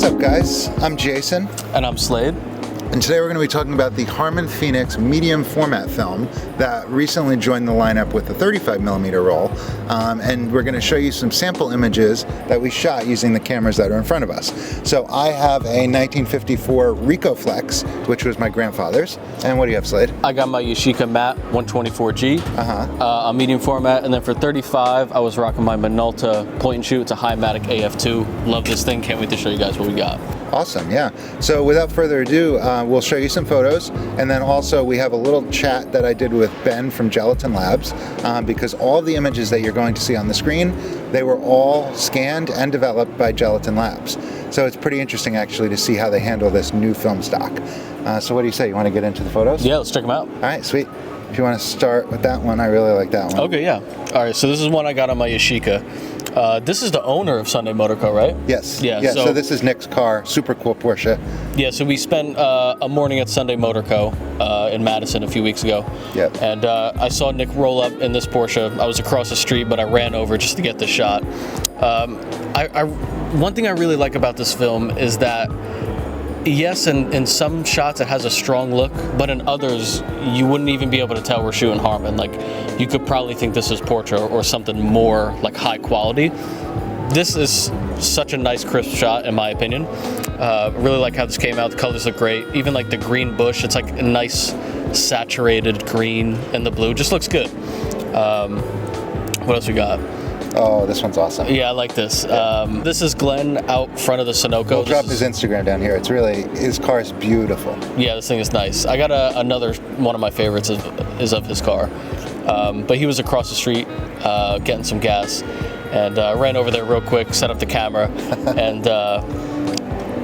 What's up, guys? I'm Jason. And I'm Slade. And today we're going to be talking about the Harman Phoenix medium format film that recently joined the lineup with the 35mm roll. And we're going to show you some sample images that we shot using the cameras that are in front of us. So I have a 1954 Ricoh Flex, which was my grandfather's. And what do you have, Slade? I got my Yashica Matte 124G, a medium format. And then for 35, I was rocking my Minolta point and shoot. It's a Himatic AF2. Love this thing. Can't wait to show you guys what we got. Awesome, yeah. So without further ado, we'll show you some photos, and then also we have a little chat that I did with Ben from Gelatin Labs, because all the images that you're going to see on the screen, they were all scanned and developed by Gelatin Labs. So it's pretty interesting actually to see how they handle this new film stock. So what do you say? You want to get into the photos? Yeah, let's check them out. All right, sweet. If you want to start with that one, I really like that one. Okay, yeah. All right, so this is one I got on my Yashica. This is the owner of Sunday Motor Co., right? Yes. Yeah. So this is Nick's car, super cool Porsche. Yeah. So we spent a morning at Sunday Motor Co. In Madison a few weeks ago. Yep. And I saw Nick roll up in this Porsche. I was across the street, but I ran over just to get the shot. One thing I really like about this film is that, yes, in some shots it has a strong look, but in others you wouldn't even be able to tell we're shooting Harman. Like, you could probably think this is Porsche or something more like high quality. This is such a nice crisp shot in my opinion. Really like how this came out. The colors look great. Even like the green bush, it's like a nice saturated green and the blue. Just looks good. What else we got? Oh, this one's awesome. Yeah, I like this. This is Glenn out front of the Sunoco. We'll drop his Instagram down here. It's really, his car is beautiful. Yeah, this thing is nice. I got another one of my favorites is of his car. But he was across the street getting some gas, and ran over there real quick, set up the camera, and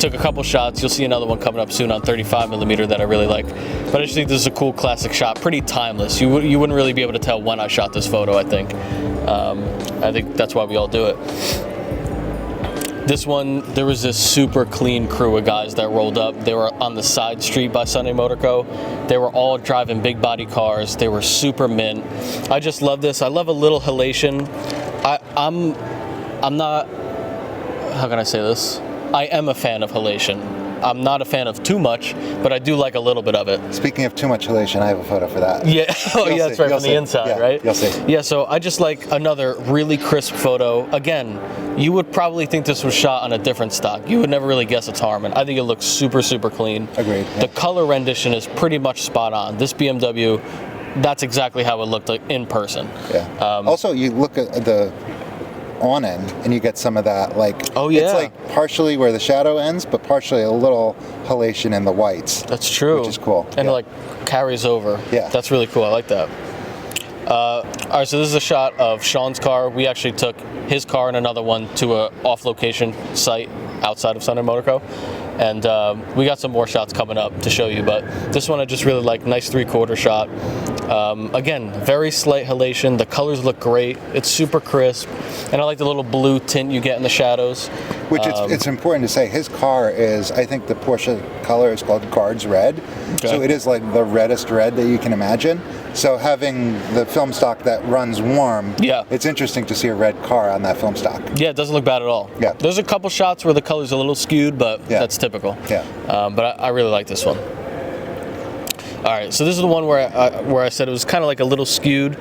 took a couple shots. You'll see another one coming up soon on 35mm that I really like. But I just think this is a cool classic shot, pretty timeless. You wouldn't really be able to tell when I shot this photo, I think. I think that's why we all do it. This one, there was this super clean crew of guys that rolled up. They were on the side street by Sunday Motor Co. They were all driving big body cars. They were super mint. I just love this. I love a little halation. I'm not, how can I say this? I am a fan of halation. I'm not a fan of too much, but I do like a little bit of it. Speaking of too much halation, I have a photo for that. Yeah, oh yeah, that's right, from the inside, right? You'll see. Yeah, so I just like another really crisp photo. Again, you would probably think this was shot on a different stock. You would never really guess it's Harman. I think it looks super, super clean. Agreed. Yeah. The color rendition is pretty much spot on. This BMW, that's exactly how it looked like in person. Yeah. Also, you look at the on end and you get some of that, like, oh yeah, it's like partially where the shadow ends, but partially a little halation in the whites. That's true. Which is cool. And it like carries over. Yeah. That's really cool. I like that. All right, so this is a shot of Sean's car. We actually took his car and another one to a off-location site outside of Sunday Motor Co. And we got some more shots coming up to show you, but this one I just really like. Nice 3/4 shot. Again, very slight halation. The colors look great. It's super crisp, and I like the little blue tint you get in the shadows. Which it's important to say, his car is, I think the Porsche color is called Guards Red. Okay. So it is like the reddest red that you can imagine. So having the film stock that runs warm, yeah, it's interesting to see a red car on that film stock. Yeah, it doesn't look bad at all. Yeah. There's a couple shots where the color's a little skewed, but yeah, that's typical. Yeah. But I really like this one. All right, so this is the one where I said it was kind of like a little skewed.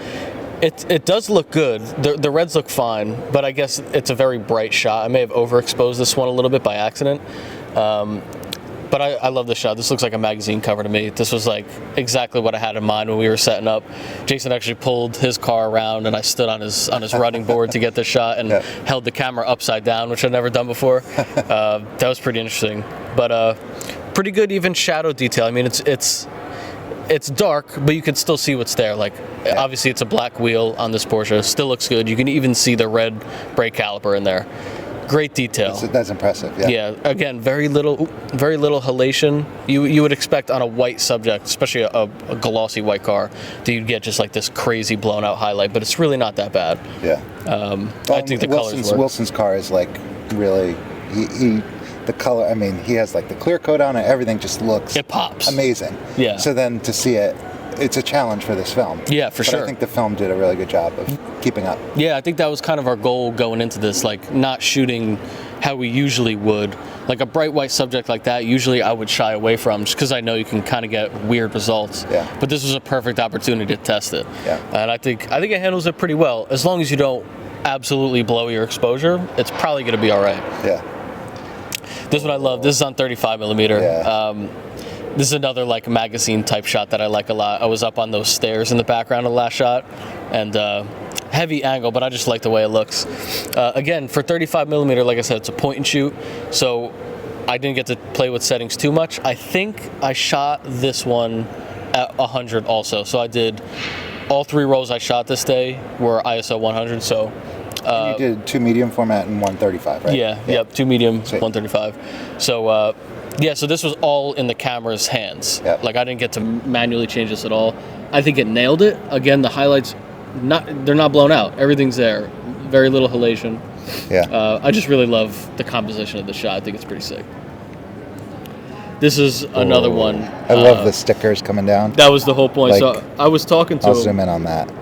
It does look good. The reds look fine, but I guess it's a very bright shot. I may have overexposed this one a little bit by accident. But I love this shot. This looks like a magazine cover to me. This was like exactly what I had in mind when we were setting up. Jason actually pulled his car around, and I stood on his running board to get this shot, and held the camera upside down, which I'd never done before. That was pretty interesting. But pretty good even shadow detail. I mean, it's dark, but you can still see what's there. Like, obviously it's a black wheel on this Porsche. Still looks good. You can even see the red brake caliper in there. Great detail. That's impressive. Yeah. Yeah. Again, very little halation. You would expect on a white subject, especially a glossy white car, that you'd get just like this crazy blown out highlight. But it's really not that bad. Yeah. I think the colors work. Wilson's car is like really the color. I mean, he has like the clear coat on it. Everything just looks. It pops. Amazing. Yeah. So then to see it. It's a challenge for this film. Yeah, for sure. I think the film did a really good job of keeping up. Yeah, I think that was kind of our goal going into this, like not shooting how we usually would, Like a bright white subject like that, usually I would shy away from just because I know you can kind of get weird results. Yeah. But this was a perfect opportunity to test it. Yeah. And I think it handles it pretty well. As long as you don't absolutely blow your exposure, it's probably going to be all right. Yeah. This one I love. This is on 35 millimeter. Yeah. This is another like magazine type shot that I like a lot. I was up on those stairs in the background of the last shot, and heavy angle, but I just like the way it looks. Again, for 35 millimeter, like I said, it's a point and shoot, so I didn't get to play with settings too much. I think I shot this one at 100 also, so I did all 3 rolls I shot this day were ISO 100. So you did 2 medium format and 135, right? Yeah. Yep, 2 medium, Sweet. 135. So yeah, so this was all in the camera's hands. Yeah. Like I didn't get to manually change this at all. I think it nailed it. Again, the highlights, they're not blown out. Everything's there. Very little halation. Yeah. I just really love the composition of the shot. I think it's pretty sick. This is another one. I love the stickers coming down. That was the whole point. Like, so I was talking to I'll him. zoom in on that.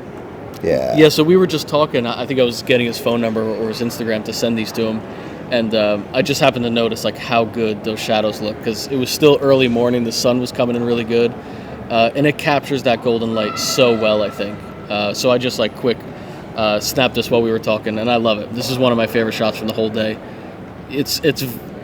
Yeah. Yeah, so we were just talking. I think I was getting his phone number or his Instagram to send these to him. And I just happened to notice like how good those shadows look, because it was still early morning. The sun was coming in really good. And it captures that golden light so well, I think. So I just like quick snapped this while we were talking, and I love it. This is one of my favorite shots from the whole day. It's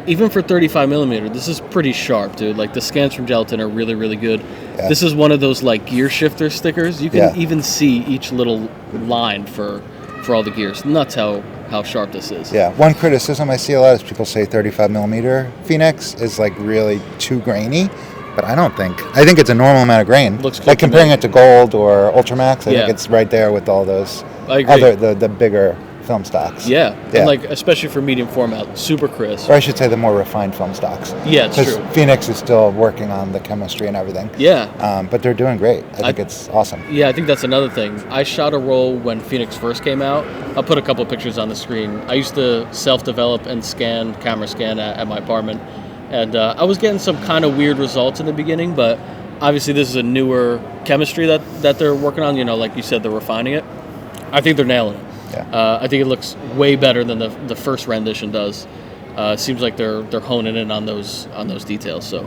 even for 35 millimeter, this is pretty sharp, dude. Like the scans from Gelatin are really, really good. Yeah. This is one of those like gear shifter stickers. You can Yeah. even see each little line for all the gears. Nuts how sharp this is. Yeah. One criticism I see a lot is people say 35 millimeter Phoenix is like really too grainy, but I don't think. I think it's a normal amount of grain. Looks good like to comparing me. it to Gold or Ultramax, I Yeah. think it's right there with all those I agree. other the bigger film stocks. Yeah. Yeah. And like especially for medium format, super crisp. Or I should say the more refined film stocks. Yeah, it's Because true. Phoenix is still working on the chemistry and everything. Yeah. But they're doing great. I think it's awesome. Yeah, I think that's another thing. I shot a roll when Phoenix first came out. I'll put a couple pictures on the screen. I used to self-develop and camera scan at my apartment. And I was getting some kind of weird results in the beginning, but obviously this is a newer chemistry that they're working on. You know, like you said, they're refining it. I think they're nailing it. Yeah. I think it looks way better than the first rendition does. Seems like they're honing in on those details. So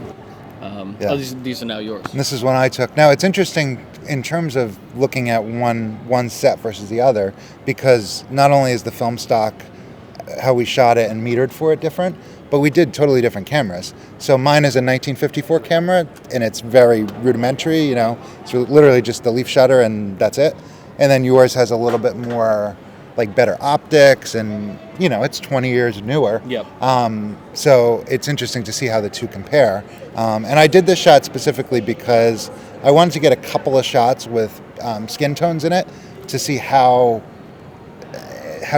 Yeah. these are now yours. And this is one I took. Now it's interesting in terms of looking at one set versus the other, because not only is the film stock, how we shot it and metered for it different, but we did totally different cameras. So mine is a 1954 camera, and it's very rudimentary. You know, it's literally just the leaf shutter and that's it. And then yours has a little bit more, like better optics, and you know, it's 20 years newer. Yep. So it's interesting to see how the two compare. And I did this shot specifically because I wanted to get a couple of shots with skin tones in it to see how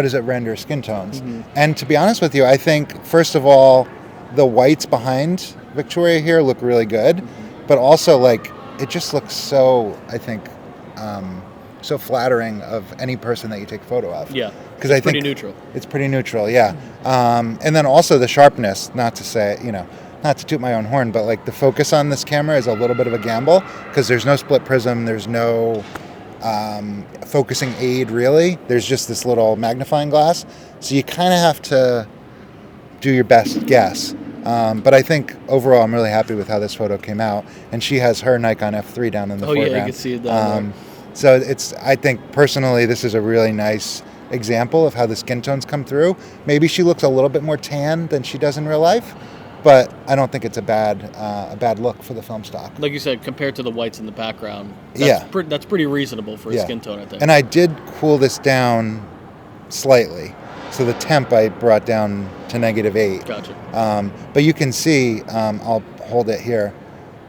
does it render skin tones. Mm-hmm. And to be honest with you, I think first of all, the whites behind Victoria here look really good, but also like it just looks so, I think, so flattering of any person that you take a photo of. Yeah. Because I think pretty neutral. It's pretty neutral, yeah. And then also the sharpness, not to say, you know, not to toot my own horn, but like the focus on this camera is a little bit of a gamble because there's no split prism, there's no focusing aid really. There's just this little magnifying glass. So you kind of have to do your best guess. But I think overall I'm really happy with how this photo came out. And she has her Nikon F3 down in the foreground. Yeah, you can see it down there. So I think personally this is a really nice example of how the skin tones come through. Maybe she looks a little bit more tan than she does in real life, but I don't think it's a bad look for the film stock. Like you said, compared to the whites in the background, that's pretty reasonable for a skin tone, I think. And I did cool this down slightly. So the temp I brought down to -8. Gotcha. But you can see, I'll hold it here.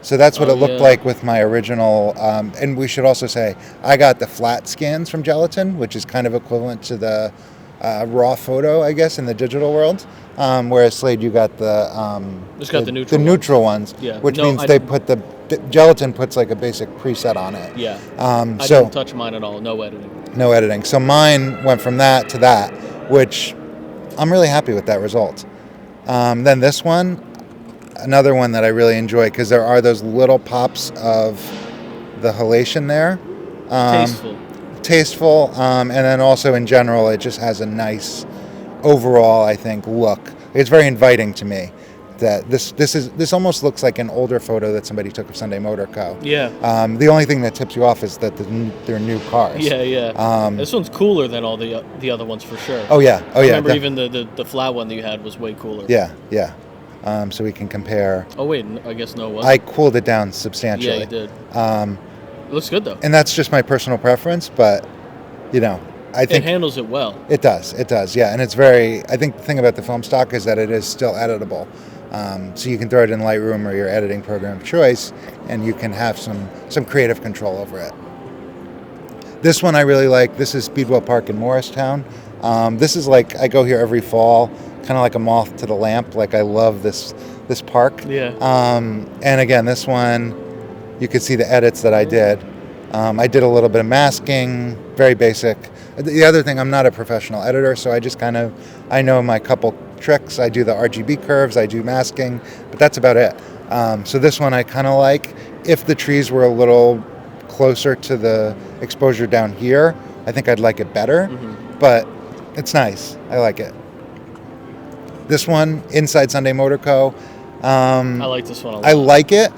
So that's what it looked like with my original. And we should also say, I got the flat scans from Gelatin, which is kind of equivalent to the raw photo, I guess, in the digital world. Whereas Slade, you got the the neutral ones, Yeah. which No, means they put the Gelatin puts like a basic preset on it. Yeah. I So didn't touch mine at all. No editing. no editing. So mine went from that to that, which I'm really happy with that result. Then this one, another one that I really enjoy because there are those little pops of the halation there. Tasteful. And then also in general, it just has a nice overall, I think, look. It's very inviting to me. that this almost looks like an older photo that somebody took of Sunday Motor Co. Yeah. The only thing that tips you off is that they're new cars. Yeah. This one's cooler than all the other ones for sure. Oh yeah. I remember even the flat one that you had was way cooler. Yeah. So we can compare. Oh wait, I guess no. It wasn't. I cooled it down substantially. Yeah, you did. It looks good though. And that's just my personal preference, but I think it handles it well. It does, yeah. And it's very, I think the thing about the film stock is that it is still editable. So you can throw it in Lightroom or your editing program of choice, and you can have some creative control over it. This one I really like. This is Speedwell Park in Morristown. This is like, I go here every fall, kind of like a moth to the lamp. Like, I love this park. Yeah. And again, this one, you could see the edits that I did. I did a little bit of masking, very basic. The other thing, I'm not a professional editor, so I just I know my couple tricks. I do the RGB curves, I do masking, but that's about it. So this one I kind of like. If the trees were a little closer to the exposure down here, I think I'd like it better, but it's nice. I like it. This one, Inside Sunday Motor Co. I like this one a lot. I like it.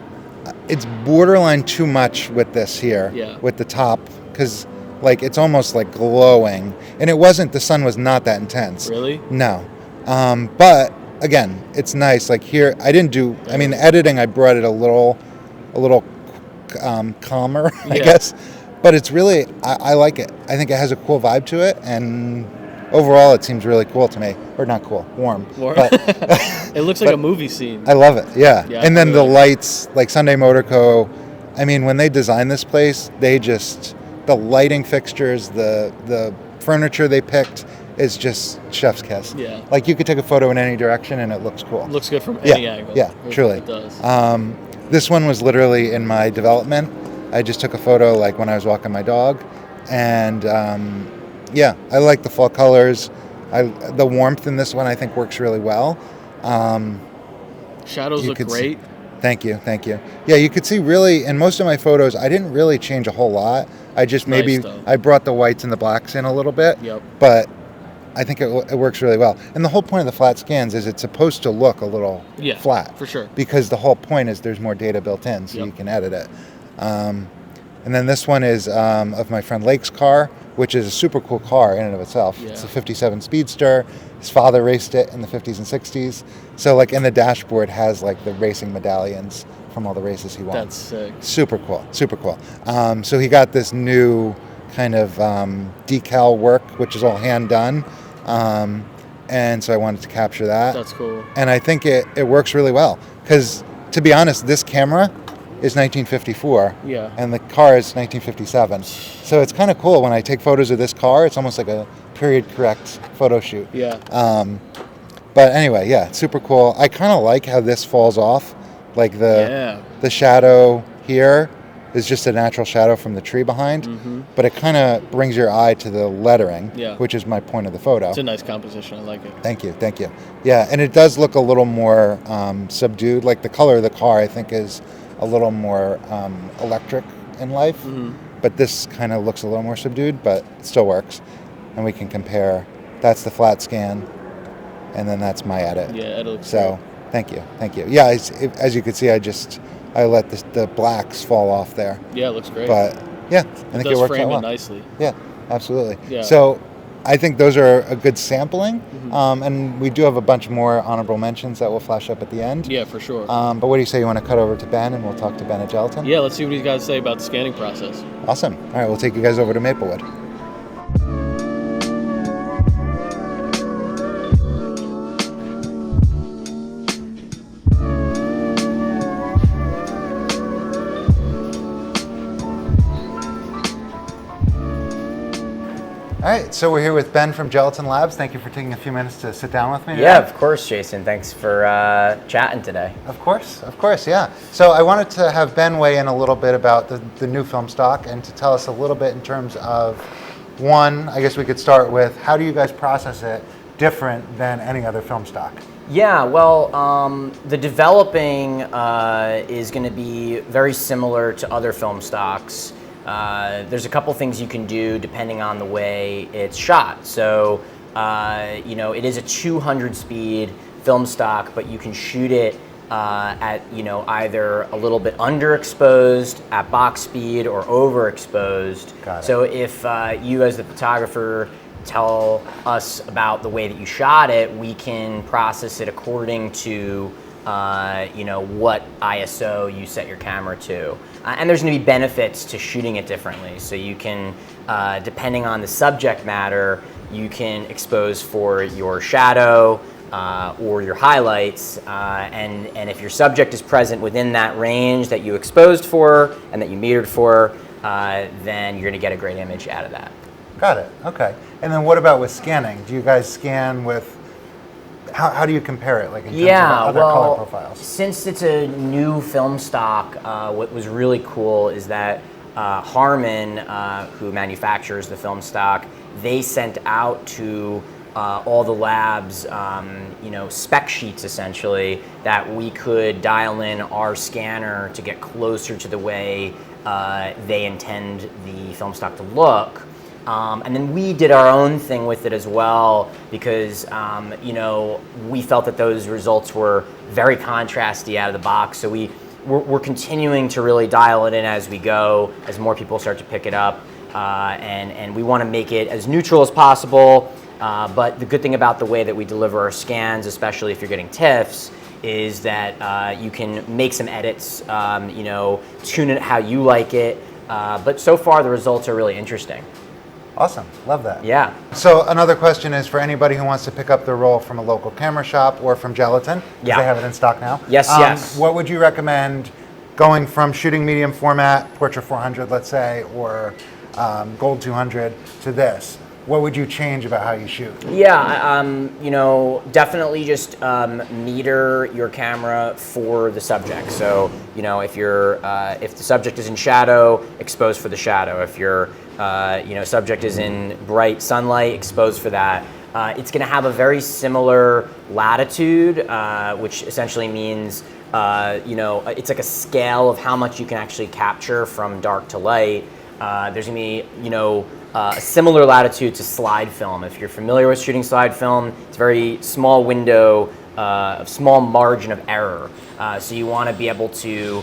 It's borderline too much with this here, with the top, because like it's almost like glowing, and it wasn't. The sun was not that intense. Really? No, but again, it's nice. Like here, I didn't do. I mean, editing, I brought it a little calmer, I guess. But it's really, I like it. I think it has a cool vibe to it, and overall, it seems really cool to me. Or not cool, warm. But, it looks like a movie scene. I love it, yeah. And then the lights, like Sunday Motor Co. I mean, when they designed this place, the lighting fixtures, the furniture they picked is just chef's kiss. Yeah. Like, you could take a photo in any direction, and it looks cool. It looks good from any angle. Yeah, truly. It does. This one was literally in my development. I just took a photo like when I was walking my dog, and I like the fall colors. The warmth in this one I think works really well. Shadows look great. Thank you. Yeah, you could see really in most of my photos I didn't really change a whole lot. I just I brought the whites and the blacks in a little bit. Yep. But I think it works really well. And the whole point of the flat scans is it's supposed to look a little flat. For sure. Because the whole point is there's more data built in, so you can edit it. And then this one is of my friend Lake's car, which is a super cool car in and of itself. Yeah. It's a 57 Speedster. His father raced it in the 50s and 60s. So like in the dashboard has like the racing medallions from all the races he won. That's sick. Super cool. So he got this new kind of decal work, which is all hand done. And so I wanted to capture that. That's cool. And I think it works really well. Because to be honest, this camera is 1954, and the car is 1957. So it's kind of cool when I take photos of this car. It's almost like a period correct photo shoot. Yeah. But anyway, it's super cool. I kind of like how this falls off, like the shadow here is just a natural shadow from the tree behind, but it kind of brings your eye to the lettering, which is my point of the photo. It's a nice composition. I like it. Thank you. Yeah, and it does look a little more subdued. Like the color of the car, I think, is a little more electric in life, but this kind of looks a little more subdued, but it still works. And we can compare. That's the flat scan, and then that's my edit. Yeah, it looks so. Thank you. Yeah, as you can see, I let the blacks fall off there. Yeah, it looks great. But I think it works out well. Nicely. Yeah, absolutely. Yeah. So I think those are a good sampling, and we do have a bunch more honorable mentions that will flash up at the end. Yeah, for sure. But what do you say? You want to cut over to Ben, and we'll talk to Ben at Gelatin? Yeah, let's see what you guys say about the scanning process. Awesome. All right, we'll take you guys over to Maplewood. All right, so we're here with Ben from Gelatin Labs. Thank you for taking a few minutes to sit down with me today. Yeah, of course, Jason. Thanks for chatting today. Of course, yeah. So I wanted to have Ben weigh in a little bit about the new film stock and to tell us a little bit in terms of, one, I guess we could start with, how do you guys process it different than any other film stock? Yeah, well, the developing is going to be very similar to other film stocks. There's a couple things you can do depending on the way it's shot. So, it is a 200 speed film stock, but you can shoot it at either a little bit underexposed at box speed or overexposed. Got it. So if you as the photographer tell us about the way that you shot it, we can process it according to what ISO you set your camera to. And there's going to be benefits to shooting it differently. So you can, depending on the subject matter, you can expose for your shadow or your highlights. And if your subject is present within that range that you exposed for and that you metered for, then you're going to get a great image out of that. Got it. Okay. And then what about with scanning? Do you guys scan with? How do you compare it, like in terms of other color profiles? Since it's a new film stock, what was really cool is that Harman, who manufactures the film stock, they sent out to all the labs, spec sheets essentially that we could dial in our scanner to get closer to the way they intend the film stock to look. And then we did our own thing with it as well because, we felt that those results were very contrasty out of the box. So we're continuing to really dial it in as we go, as more people start to pick it up. And we want to make it as neutral as possible. But the good thing about the way that we deliver our scans, especially if you're getting TIFFs, is that you can make some edits, tune it how you like it. But so far, the results are really interesting. Awesome. Love that. Yeah. So another question is for anybody who wants to pick up their roll from a local camera shop or from Gelatin, because Yeah. they have it in stock now. Yes, yes. What would you recommend going from shooting medium format, Portra 400, let's say, or Gold 200 to this? What would you change about how you shoot? Yeah, definitely just meter your camera for the subject. So, if the subject is in shadow, expose for the shadow. If your subject is in bright sunlight, expose for that. It's going to have a very similar latitude, which essentially means it's like a scale of how much you can actually capture from dark to light. There's going to be a similar latitude to slide film. If you're familiar with shooting slide film, it's a very small window, a small margin of error. So you want to be able to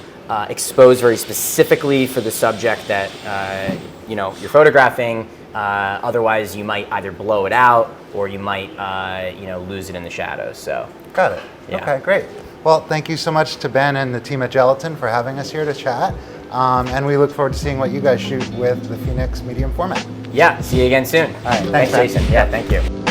expose very specifically for the subject that you're photographing. Otherwise, you might either blow it out or you might lose it in the shadows. So Got it. Yeah. Okay, great. Well, thank you so much to Ben and the team at Gelatin for having us here to chat. And we look forward to seeing what you guys shoot with the Phoenix medium format. yeah, see you again soon. All right, Thanks, thanks, Jason. Yeah, thank you.